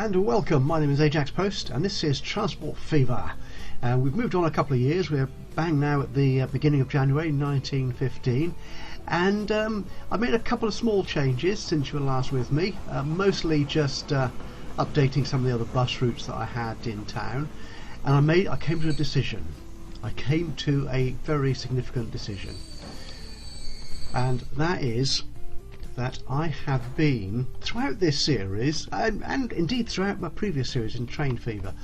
and welcome. My name is Ajaxpost and this is Transport Fever. We've moved on a couple of years. We're bang now at the beginning of January 1915, and I've made a couple of small changes since you were last with me, mostly just updating some of the other bus routes that I had in town, and I came to a decision. I came to a very significant decision, and that is that I have been, throughout this series, and indeed throughout my previous series in Train Fever,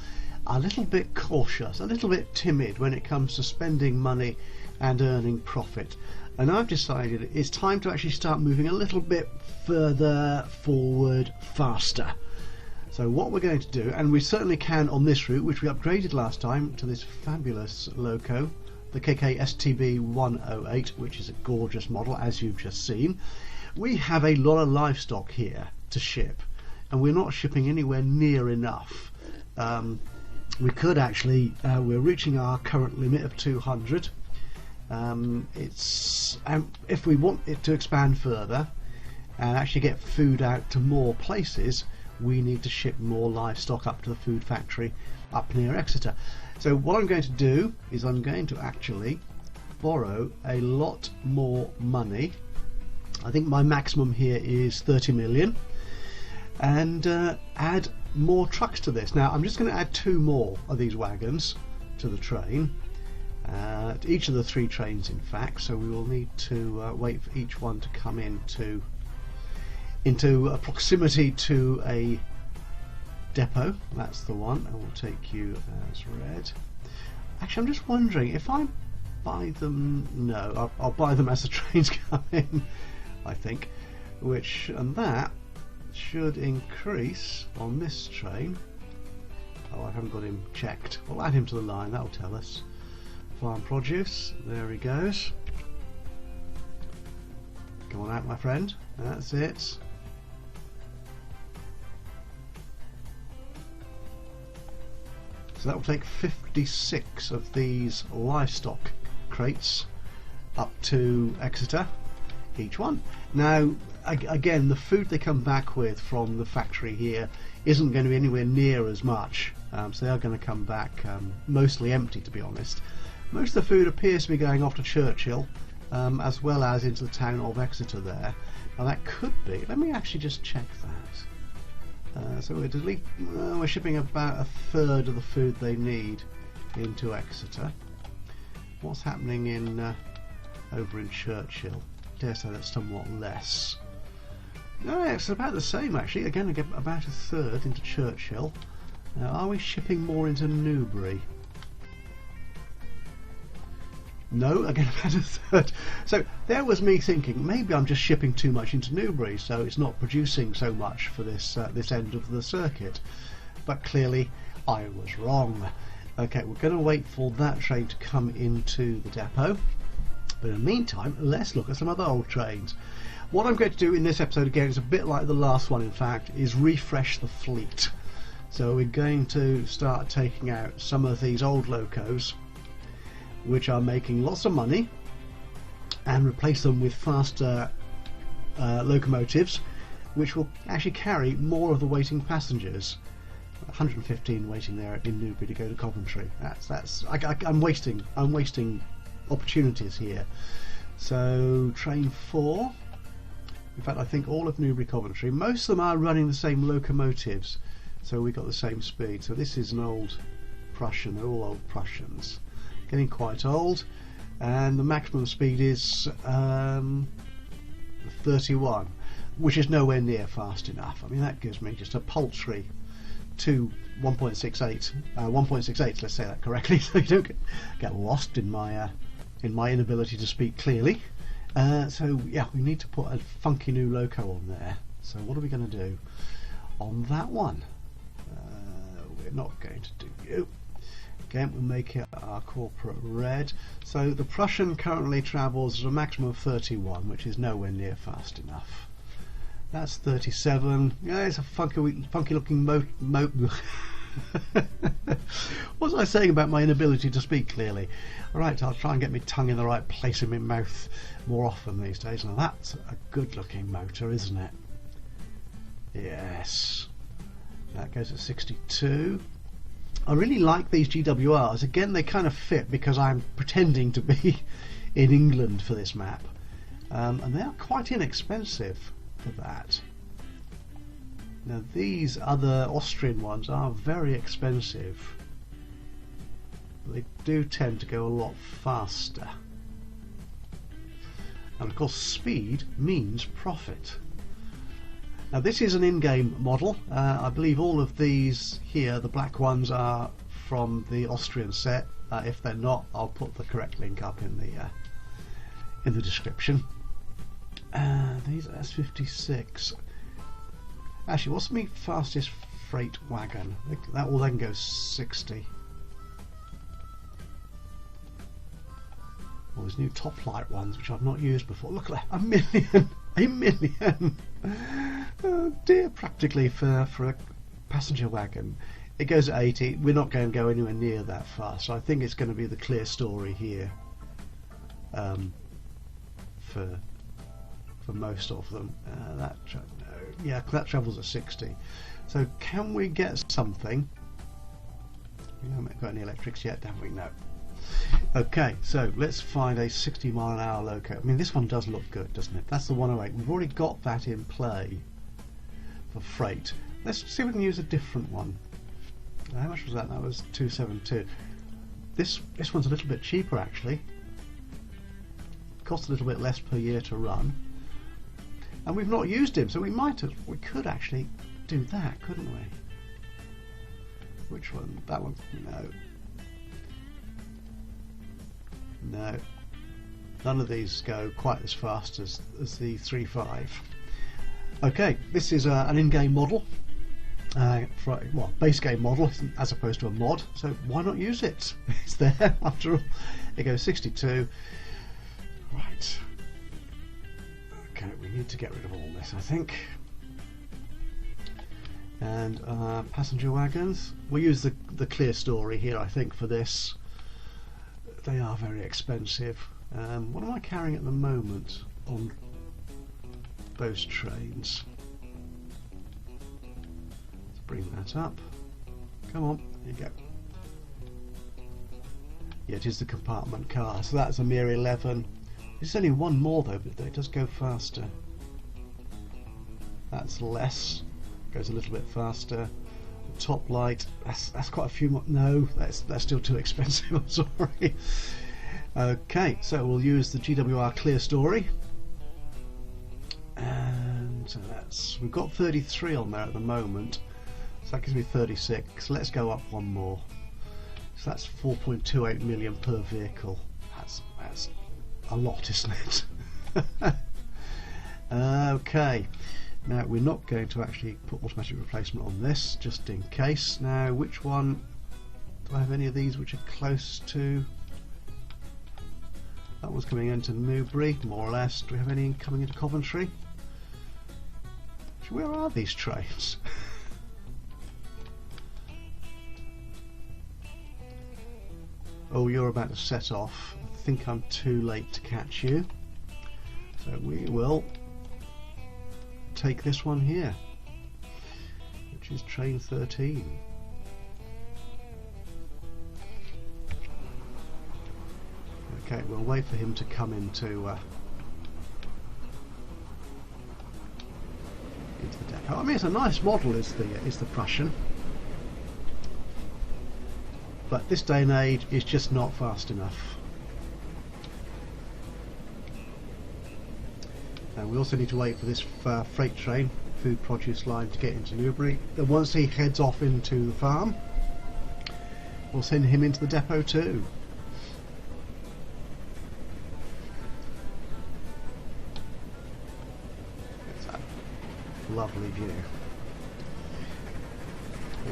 a little bit cautious, a little bit timid when it comes to spending money and earning profit. And I've decided it's time to actually start moving a little bit further forward, faster. So what we're going to do, and we certainly can on this route, which we upgraded last time to this fabulous loco, the KK-STB 108, which is a gorgeous model, as you've just seen. We have a lot of livestock here to ship, and we're not shipping anywhere near enough. We could actually, we're reaching our current limit of 200. If we want it to expand further and actually get food out to more places, we need to ship more livestock up to the food factory up near Exeter. So what I'm going to do is I'm going to actually borrow a lot more money. I think my maximum here is 30 million, and add more trucks to this. Now I'm just going to add 2 more of these wagons to the train, to each of the 3 trains in fact, so we will need to wait for each one to come into a proximity to a depot. That's the one. I will take you as red. Actually, I'm just wondering if I buy them. No, I'll buy them as the trains come in, I think, and that should increase on this train. Oh, I haven't got him checked. We'll add him to the line, that'll tell us. Farm produce, there he goes. Come on out, my friend, that's it. So that will take 56 of these livestock crates up to Exeter, each one. Now again, the food they come back with from the factory here isn't going to be anywhere near as much, so they are going to come back mostly empty, to be honest. Most of the food appears to be going off to Churchill, as well as into the town of Exeter there. Now that could be, let me actually just check that. So we're shipping about 1/3 of the food they need into Exeter. What's happening in over in Churchill? I dare say that's somewhat less. No, it's about the same actually. Again, I get about 1/3 into Churchill. Now, are we shipping more into Newbury? No, again about 1/3. So there was me thinking maybe I'm just shipping too much into Newbury, so it's not producing so much for this this end of the circuit. But clearly I was wrong. Okay, we're going to wait for that train to come into the depot. But in the meantime, let's look at some other old trains. What I'm going to do in this episode, again, is a bit like the last one in fact, is refresh the fleet. So we're going to start taking out some of these old locos which are making lots of money and replace them with faster locomotives which will actually carry more of the waiting passengers. 115 waiting there in Newbury to go to Coventry. I'm wasting opportunities here. So train 4, in fact I think all of Newbury Coventry, most of them are running the same locomotives, so we got the same speed. So this is an old Prussian, they're all old Prussians, getting quite old, and the maximum speed is 31, which is nowhere near fast enough. I mean, that gives me just a paltry 1.68, let's say that correctly, so you don't get lost in my inability to speak clearly. So yeah, we need to put a funky new loco on there. So what are we going to do on that one? We're not going to do you. Again, we'll make it our corporate red. So the Prussian currently travels at a maximum of 31, which is nowhere near fast enough. That's 37. Yeah, it's a funky looking what was I saying about my inability to speak clearly? Alright, I'll try and get my tongue in the right place in my mouth more often these days. Now that's a good looking motor, isn't it? Yes. That goes at 62. I really like these GWRs. Again, they kind of fit because I'm pretending to be in England for this map. And they are quite inexpensive for that. Now these other Austrian ones are very expensive. They do tend to go a lot faster. And of course speed means profit. Now this is an in-game model. I believe all of these here, the black ones, are from the Austrian set. If they're not, I'll put the correct link up in the description. These are S56. Actually, what's my fastest freight wagon? That will then go 60. Well, there's new top flight ones which I've not used before. Look at that, a million! A million! Oh dear, practically for a passenger wagon. It goes at 80. We're not going to go anywhere near that fast. So I think it's going to be the clear story here for most of them. Yeah, that travels at 60. So can we get something? We haven't got any electrics yet, have we? No. Okay, so let's find a 60 mile an hour loco. I mean, this one does look good, doesn't it? That's the 108. We've already got that in play for freight. Let's see if we can use a different one. How much was that? That was 272. This one's a little bit cheaper actually. Costs a little bit less per year to run. And we've not used him, so we could actually do that, couldn't we? Which one? That one? No. None of these go quite as fast as the 3.5. Okay, this is an in-game model. Well, base game model as opposed to a mod, so why not use it? It's there after all. It goes 62. Right. Okay, we need to get rid of all this, I think. And passenger wagons. We'll use the clear story here, I think, for this. They are very expensive. What am I carrying at the moment on those trains? Let's bring that up. Come on, here you go. Yeah, it is the compartment car, so that's a mere 11. There's only one more though, but it does go faster. That's less. Goes a little bit faster. The top light. That's quite a few more. No, that's still too expensive. I'm sorry. Okay, so we'll use the GWR clear story, and we've got 33 on there at the moment, so that gives me 36. Let's go up one more. So that's 4.28 million per vehicle. That's a lot, isn't it? Okay, now we're not going to actually put automatic replacement on this, just in case. Now, which one? Do I have any of these which are close to? That one's coming into Newbury, more or less. Do we have any coming into Coventry? Where are these trains? Oh, you're about to set off. I think I'm too late to catch you. So we will take this one here, which is train 13. Okay, we'll wait for him to come into the depot. I mean, it's a nice model, is the Prussian, but this day and age is just not fast enough. And we also need to wait for this freight train, food produce line, to get into Newbury. Then once he heads off into the farm, we'll send him into the depot too. Lovely view.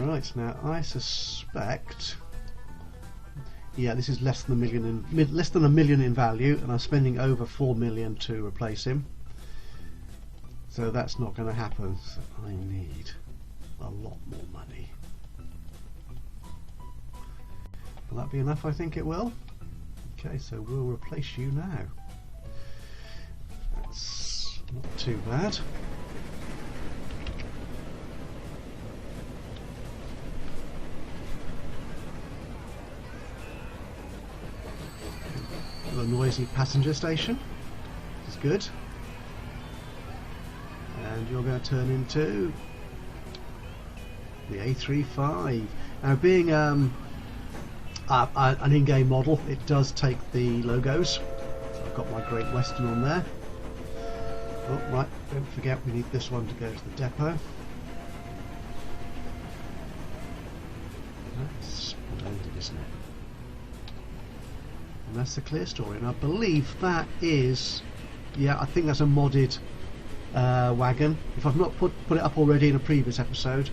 Right, now I suspect, yeah, this is less than a million in value, and I'm spending over 4 million to replace him. So that's not going to happen. So I need a lot more money. Will that be enough? I think it will. Okay, so we'll replace you now. That's not too bad. noisy passenger station, which is good. And you're going to turn into the A35. Now, being an in-game model, it does take the logos. So I've got my Great Western on there. Oh, right, don't forget we need this one to go to the depot. That's splendid, isn't it? And that's the clear story. And I believe that is, yeah, I think that's a modded wagon. If I've not put it up already in a previous episode,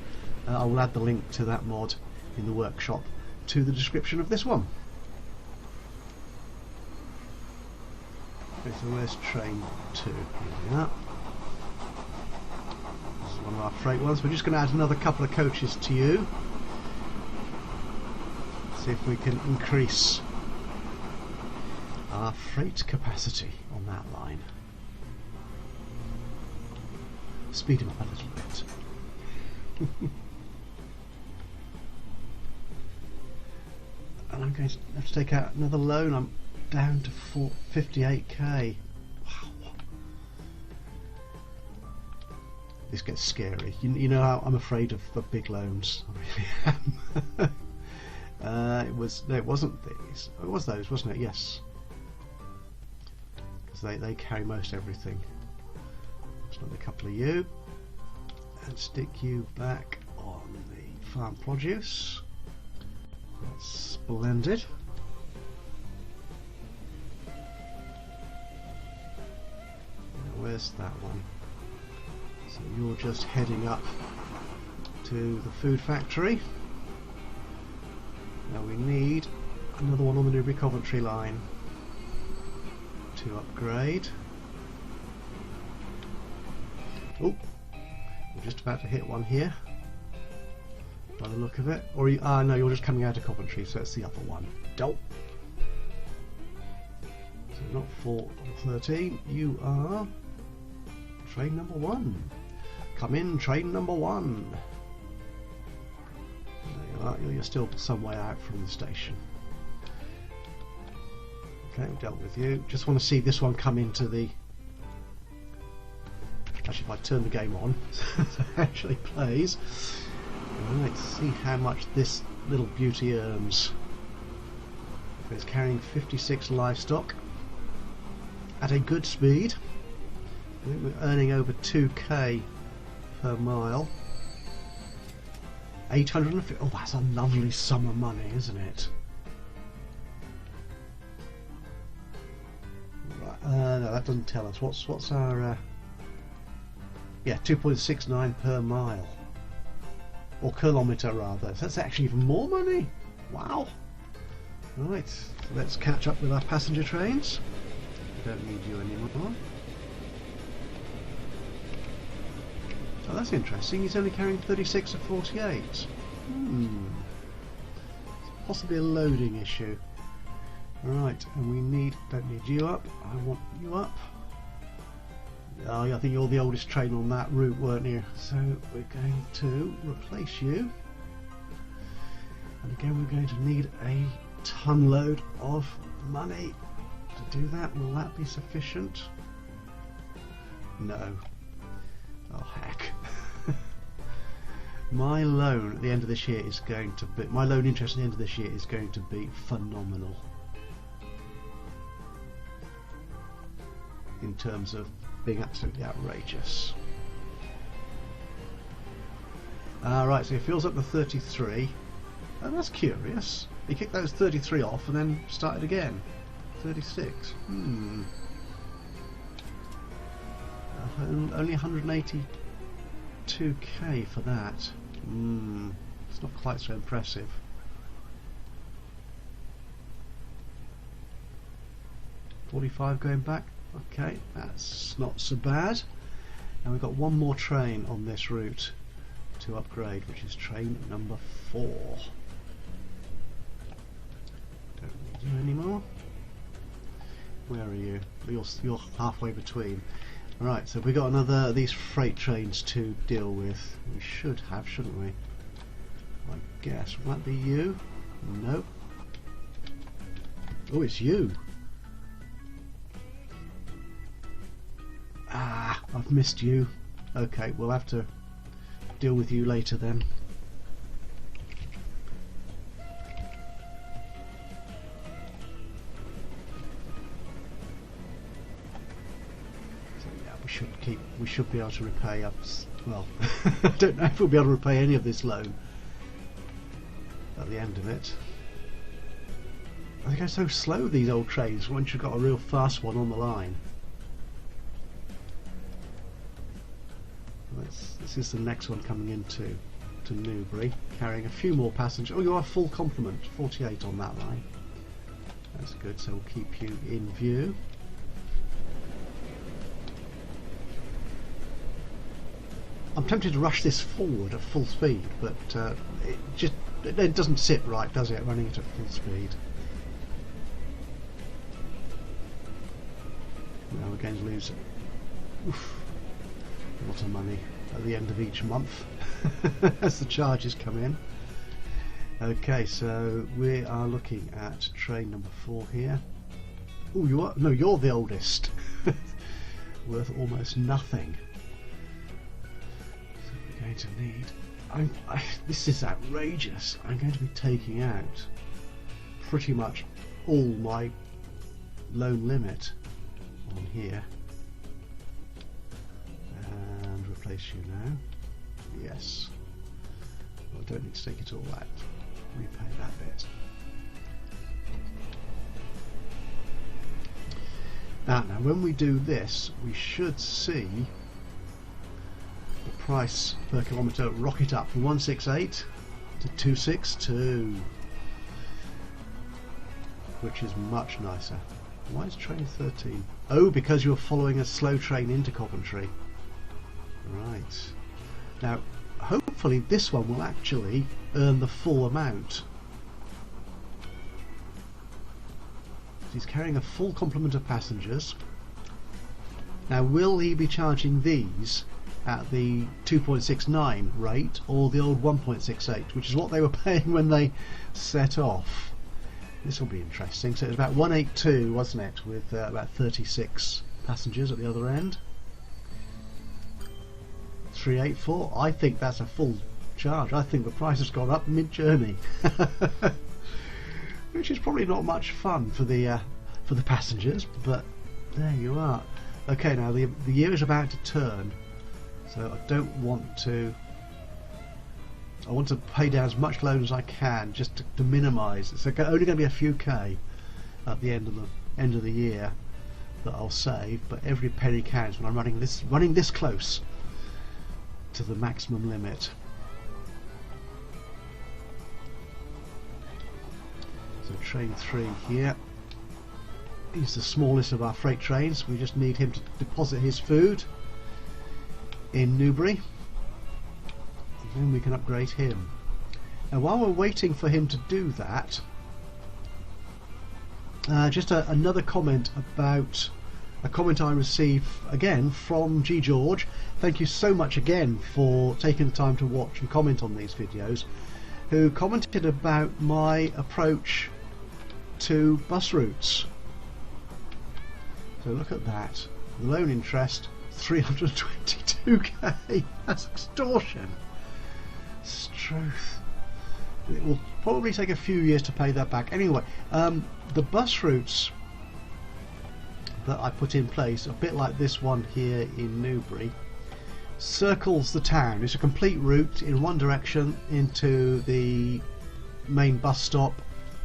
I will add the link to that mod in the workshop to the description of this one. Okay, so where's train 2? Here we are. This is one of our freight ones. We're just going to add another couple of coaches to you. See if we can increase our freight capacity on that line. Speed him up a little bit. And I'm going to have to take out another loan. I'm down to 58k. Wow. This gets scary. You know how I'm afraid of big loans. I really am. It wasn't these. It was those, wasn't it? Yes. Because they carry most everything. There's another couple of you. And stick you back on the farm produce. That's splendid. Now where's that one? So you're just heading up to the food factory. Now we need another one on the Newbury Coventry line to upgrade. Oh, we're just about to hit one here by the look of it. Or no, you're just coming out of Coventry, so it's the other one. Dope. So not 4 or 13. You are train number 1. Come in, train number 1. There you are. You're still some way out from the station. Okay, we've dealt with you. Just want to see this one come into the... Actually, if I turn the game on, so it actually plays. Let's see how much this little beauty earns. It's carrying 56 livestock at a good speed. I think we're earning over 2k per mile. 850. Oh, that's a lovely sum of money, isn't it? Right, no, that doesn't tell us. What's our? Yeah, 2.69 per mile. Or kilometre rather. So that's actually even more money. Wow. Right, so let's catch up with our passenger trains. We don't need you anymore. So that's interesting. He's only carrying 36 of 48. It's possibly a loading issue. Right, and we don't need you up. I want you up. Oh, yeah, I think you're the oldest train on that route, weren't you? So we're going to replace you. And again, we're going to need a ton load of money to do that. Will that be sufficient? No. Oh, heck. My loan at the end of this year is going to be... My loan interest at the end of this year is going to be phenomenal. In terms of being absolutely outrageous. Right, so he fills up the 33. Oh, that's curious. He kicked those 33 off and then started again. 36. Only 182k for that. It's not quite so impressive. $45 going back. Okay, that's not so bad. And we've got one more train on this route to upgrade, which is train number 4. Don't need you anymore. Where are you? You're halfway between. Right, so we've got another of these freight trains to deal with. We should have, shouldn't we? I guess. Will that be you? Nope. Oh, it's you. I've missed you. Okay, we'll have to deal with you later then. So yeah, we should be able to repay up. Well, I don't know if we'll be able to repay any of this loan at the end of it. They go so slow, these old trains, once you've got a real fast one on the line. This is the next one coming into Newbury, carrying a few more passengers. Oh, you are full complement, 48 on that line. That's good, so we'll keep you in view. I'm tempted to rush this forward at full speed, but it doesn't sit right, does it, running it at full speed? Now we're going to lose a lot of money at the end of each month as the charges come in. Okay, so we are looking at train number 4 here. Oh, you are? No, you're the oldest. Worth almost nothing. So we're going to need... this is outrageous. I'm going to be taking out pretty much all my loan limit on here and replace you now. Yes, well, I don't need to take it all out, repay that bit. Now when we do this, we should see the price per kilometre rocket up from 168 to 262, which is much nicer. Why is train 13? Oh, because you're following a slow train into Coventry. Right. Now, hopefully this one will actually earn the full amount. He's carrying a full complement of passengers. Now, will he be charging these at the 2.69 rate or the old 1.68, which is what they were paying when they set off? This will be interesting. So it was about 182, wasn't it, with about 36 passengers at the other end. 384. I think that's a full charge. I think the price has gone up mid-journey, which is probably not much fun for the passengers. But there you are. Okay, now the year is about to turn, so I don't want to. I want to pay down as much loan as I can, just to minimise. It's only going to be a few K at the end of the year that I'll save, but every penny counts when I'm running this close to the maximum limit. So train 3 here. He's the smallest of our freight trains. We just need him to deposit his food in Newbury. Then we can upgrade him. And while we're waiting for him to do that, just another comment about a comment I received again from G. George. Thank you so much again for taking the time to watch and comment on these videos, who commented about my approach to bus routes. So look at that, the loan interest 322k. That's extortion. Struth. It will probably take a few years to pay that back. Anyway, the bus routes that I put in place, a bit like this one here in Newbury, circles the town. It's a complete route in one direction into the main bus stop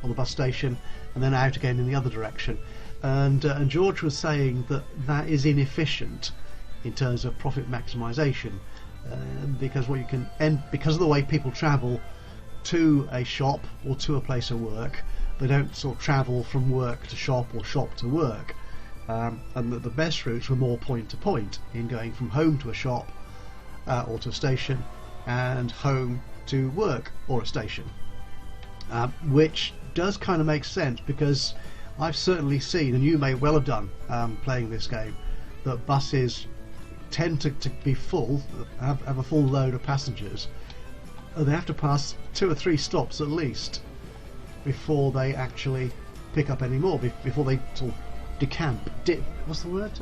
or the bus station, and then out again in the other direction. And George was saying that that is inefficient in terms of profit maximisation. Because because of the way people travel to a shop or to a place of work, they don't sort of travel from work to shop or shop to work, and that the best routes were more point to point, in going from home to a shop or to a station, and home to work or a station, which does kind of make sense, because I've certainly seen, and you may well have done playing this game, that buses tend to be full, have a full load of passengers, and they have to pass 2 or 3 stops at least before they actually pick up any more, before they sort of decamp. What's the word?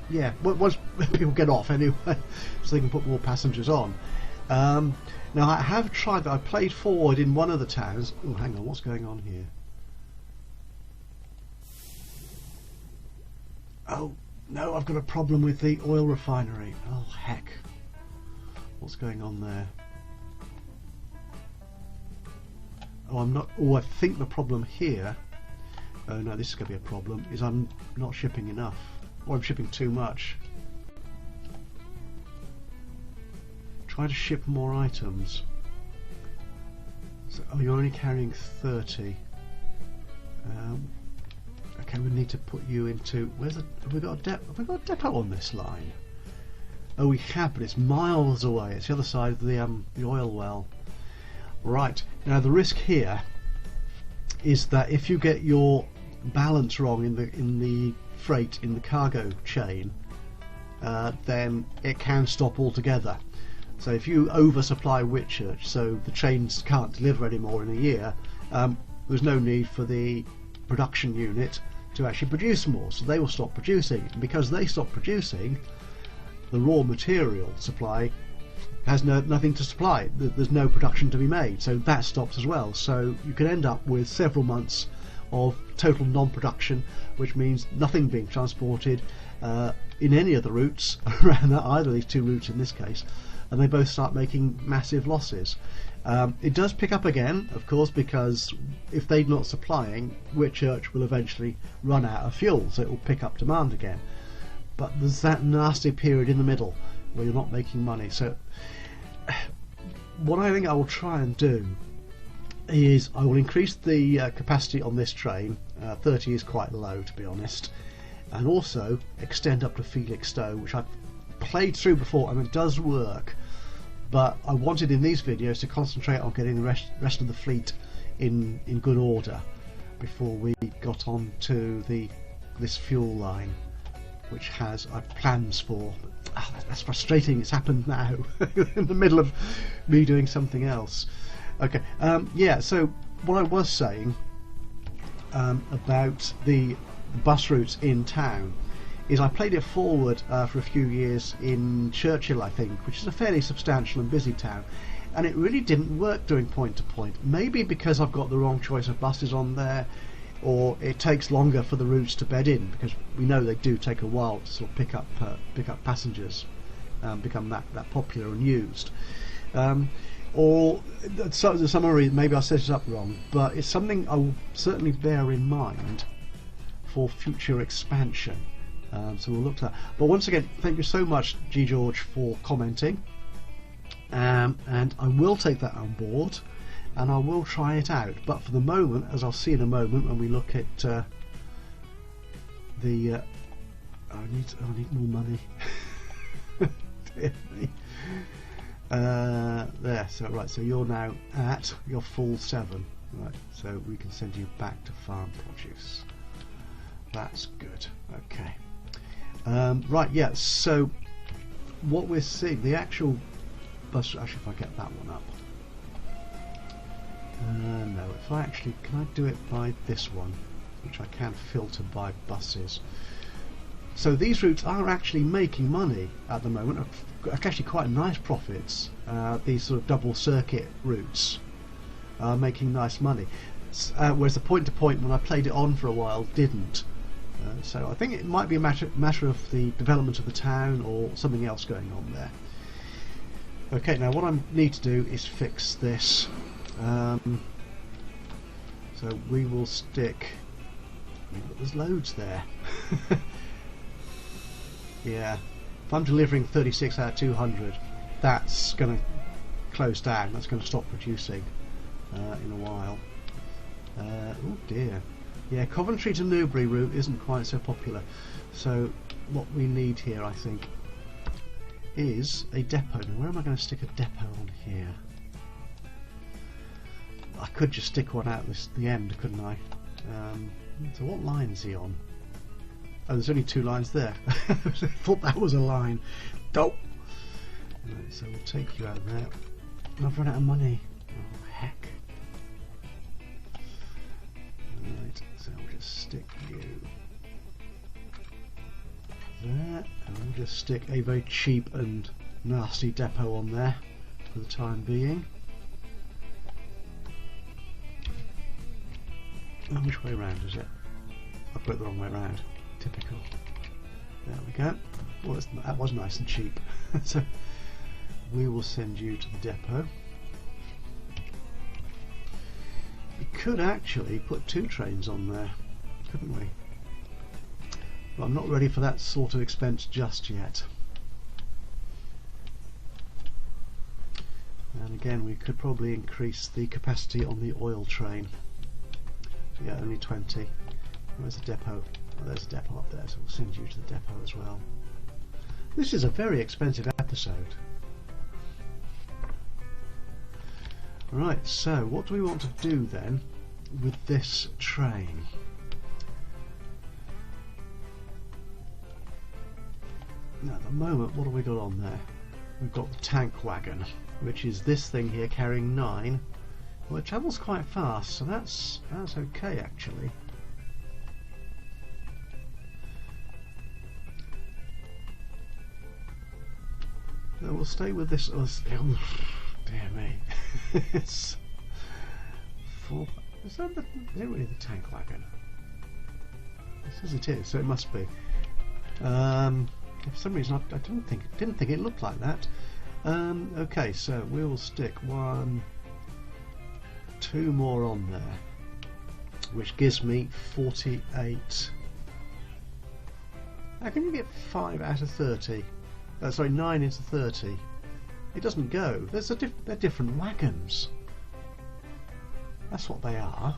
yeah, once people get off anyway, so they can put more passengers on. Now I have tried that. I played forward in one of the towns. Oh, hang on, what's going on here? Oh no, I've got a problem with the oil refinery. Oh heck, what's going on there? Oh, I'm not. Oh, I think the problem here. Oh no, this is going to be a problem. Is I'm not shipping enough, or I'm shipping too much. Try to ship more items. So, oh, you're only carrying 30. Okay, we need to put you into. Where's the? Have we got a depot? Have we got a depot on this line? Oh, we have, but it's miles away. It's the other side of the oil well. Right, now the risk here is that if you get your balance wrong in the freight, in the cargo chain, then it can stop altogether. So if you oversupply Whitchurch, so the trains can't deliver anymore in a year, there's no need for the production unit to actually produce more, so they will stop producing. And because they stop producing, the raw material supply has nothing to supply. There's no production to be made, so that stops as well. So you can end up with several months of total non-production, which means nothing being transported in any of the routes around either of these two routes in this case, and they both start making massive losses. It does pick up again, of course, because if they're not supplying, Whitchurch will eventually run out of fuel, so it will pick up demand again. But there's that nasty period in the middle where you're not making money. So what I think I will try and do is I will increase the capacity on this train. 30 is quite low, to be honest, and also extend up to Felixstowe, which I've played through before and it does work, but I wanted in these videos to concentrate on getting the rest of the fleet in good order before we got on to this fuel line, which has plans for. That's frustrating. It's happened now in the middle of me doing something else. Okay, yeah, so what I was saying about the bus routes in town is I played it forward for a few years in Churchill, I think, which is a fairly substantial and busy town, and it really didn't work doing point to point. Maybe because I've got the wrong choice of buses on there, or it takes longer for the routes to bed in, because we know they do take a while to sort of pick up passengers, become that popular and used. Or some reason, maybe I set it up wrong, but it's something I will certainly bear in mind for future expansion. So we'll look at that. But once again, thank you so much, G. George, for commenting, and I will take that on board, and I will try it out. But for the moment, as I'll see in a moment when we look at the I need more money. Dear me. There, so right, so you're now at your full 7, right, so we can send you back to farm produce. That's good. Okay, right, yeah, so what we're seeing, the actual bus, actually if I get that one up, no, if I actually, can I do it by this one, which I can filter by buses. So these routes are actually making money at the moment, actually quite nice profits. These sort of double circuit routes are making nice money, whereas the point to point, when I played it on for a while, didn't. So I think it might be a matter of the development of the town or something else going on there. Okay, now what I need to do is fix this. So we will stick. There's loads there. Yeah, if I'm delivering 36 out of 200, that's going to close down. That's going to stop producing in a while. Oh dear. Yeah, Coventry to Newbury route isn't quite so popular. So what we need here, I think, is a depot. Now, where am I going to stick a depot on here? I could just stick one out the end, couldn't I? So what line is he on? Oh, there's only 2 lines there. I thought that was a line. Dope. Right, so we'll take you out of there. I've run out of money. Oh, heck. Right, so we'll just stick you there, and we'll just stick a very cheap and nasty depot on there for the time being. Oh, which way round is it? I put it the wrong way round. Typical. There we go. Well, that was nice and cheap. So we will send you to the depot. We could actually put 2 trains on there, couldn't we? But I'm not ready for that sort of expense just yet. And again, we could probably increase the capacity on the oil train. So yeah, only 20. Where's the depot? Oh, there's a depot up there, so we'll send you to the depot as well. This is a very expensive episode. Right, so what do we want to do then with this train? Now, at the moment, what have we got on there? We've got the tank wagon, which is this thing here carrying 9. Well, it travels quite fast, so that's okay actually. So we'll stay with this. Oh, dear me. It's 4. Is it really the tank wagon? It says it is, so it must be. For some reason, I didn't think it looked like that. Okay, so we will stick 1, 2 more on there, which gives me 48. How can you get 5 out of 30? Sorry, 9 into 30. It doesn't go. They're different wagons. That's what they are.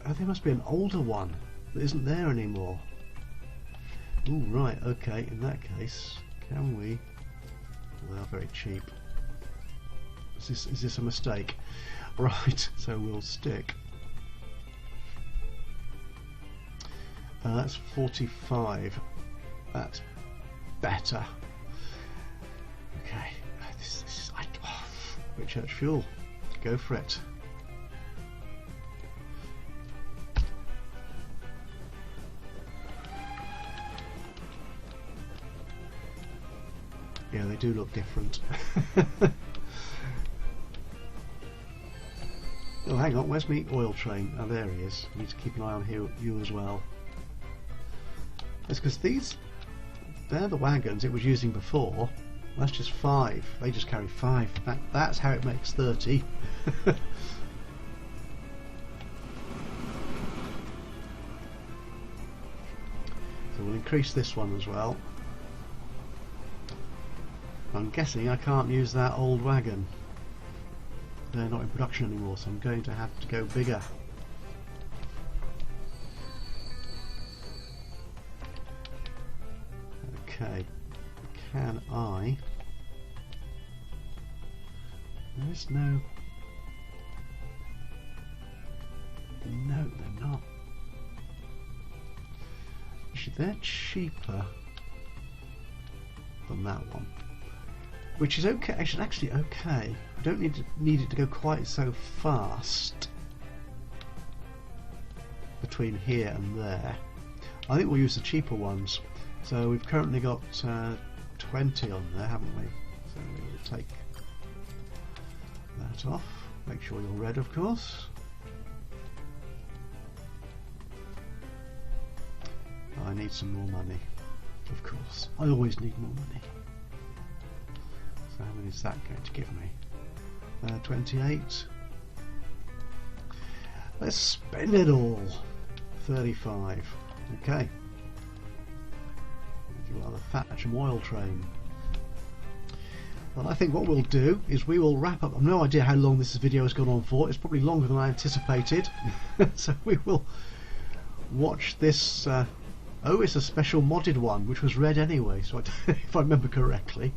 Oh, there must be an older one that isn't there anymore. Ooh, right, okay, in that case, can we... Well, they are very cheap. Is this a mistake? Right, so we'll stick. That's 45. That's better. Okay, this is... Whitchurch fuel. Go for it. Yeah, they do look different. Oh, hang on, where's my oil train? Oh, there he is. I need to keep an eye on you as well. It's because they're the wagons it was using before. That's just 5. They just carry 5. That's how it makes 30. So we'll increase this one as well. I'm guessing I can't use that old wagon. They're not in production anymore, so I'm going to have to go bigger. Okay, can I... There's no... No, they're not. Actually, they're cheaper than that one. Which is okay, actually okay. I don't need it to go quite so fast between here and there. I think we'll use the cheaper ones. So we've currently got 20 on there, haven't we? So we will take that off. Make sure you're red, of course. I need some more money, of course. I always need more money. So how many is that going to give me? 28. Let's spend it all. 35. Okay. You are the Thatcham oil train. Well, I think what we'll do is we will wrap up. I've no idea how long this video has gone on for. It's probably longer than I anticipated. So we will watch this. Oh, it's a special modded one, which was red anyway. So if I remember correctly.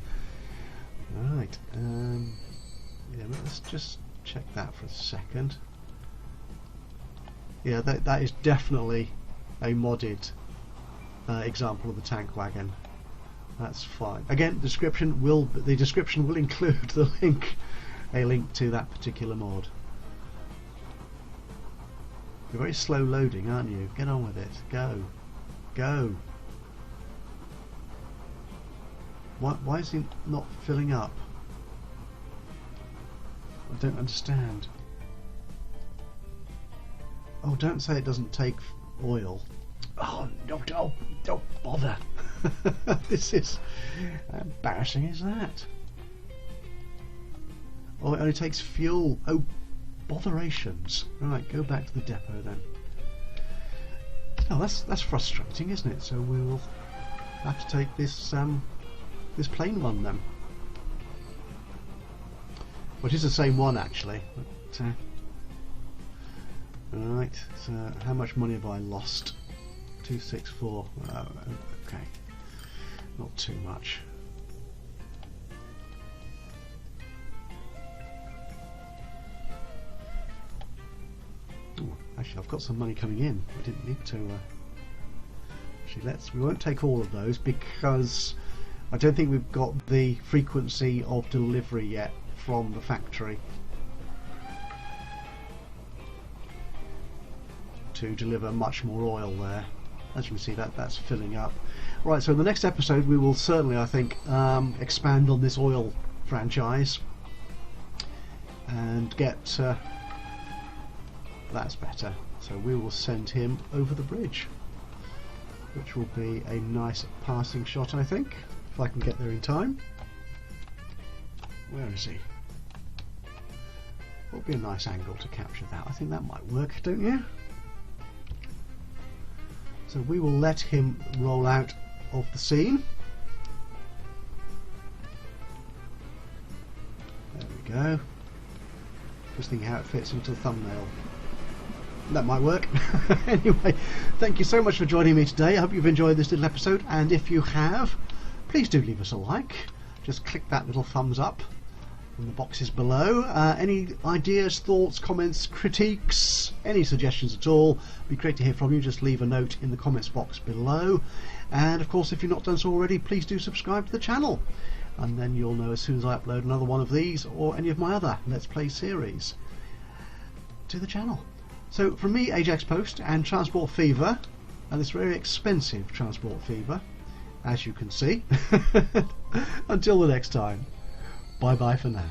Right, yeah, let's just check that for a second. Yeah, that is definitely a modded example of the tank wagon. That's fine. Again, the description will include a link to that particular mod. You're very slow loading, aren't you? Get on with it. Go. go. Why is he not filling up? I don't understand. Oh, don't say it doesn't take oil. Oh, no, don't bother. This is how embarrassing is that? Oh, it only takes fuel. Oh, botherations. Right, go back to the depot then. Oh, that's frustrating, isn't it? So we'll have to take this this plain one then. Well, it is the same one actually. But, right, so how much money have I lost? 264. Oh, okay, not too much. Ooh, actually, I've got some money coming in. I didn't need to. Actually, we won't take all of those because I don't think we've got the frequency of delivery yet from the factory to deliver much more oil there. As you can see, that's filling up. Right, so in the next episode we will certainly, I think, expand on this oil franchise and get that's better. So we will send him over the bridge, which will be a nice passing shot, I think, if I can get there in time. Where is he? What would be a nice angle to capture that? I think that might work, don't you? So we will let him roll out of the scene. There we go. Just thinking how it fits into the thumbnail. That might work. Anyway, thank you so much for joining me today. I hope you've enjoyed this little episode, and if you have, please do leave us a like. Just click that little thumbs up in the boxes below. Any ideas, thoughts, comments, critiques, any suggestions at all, it'd be great to hear from you. Just leave a note in the comments box below, and of course if you've not done so already, please do subscribe to the channel, and then you'll know as soon as I upload another one of these or any of my other Let's Play series to the channel. So from me, Ajaxpost, and Transport Fever, and this very expensive Transport Fever, as you can see, until the next time, bye bye for now.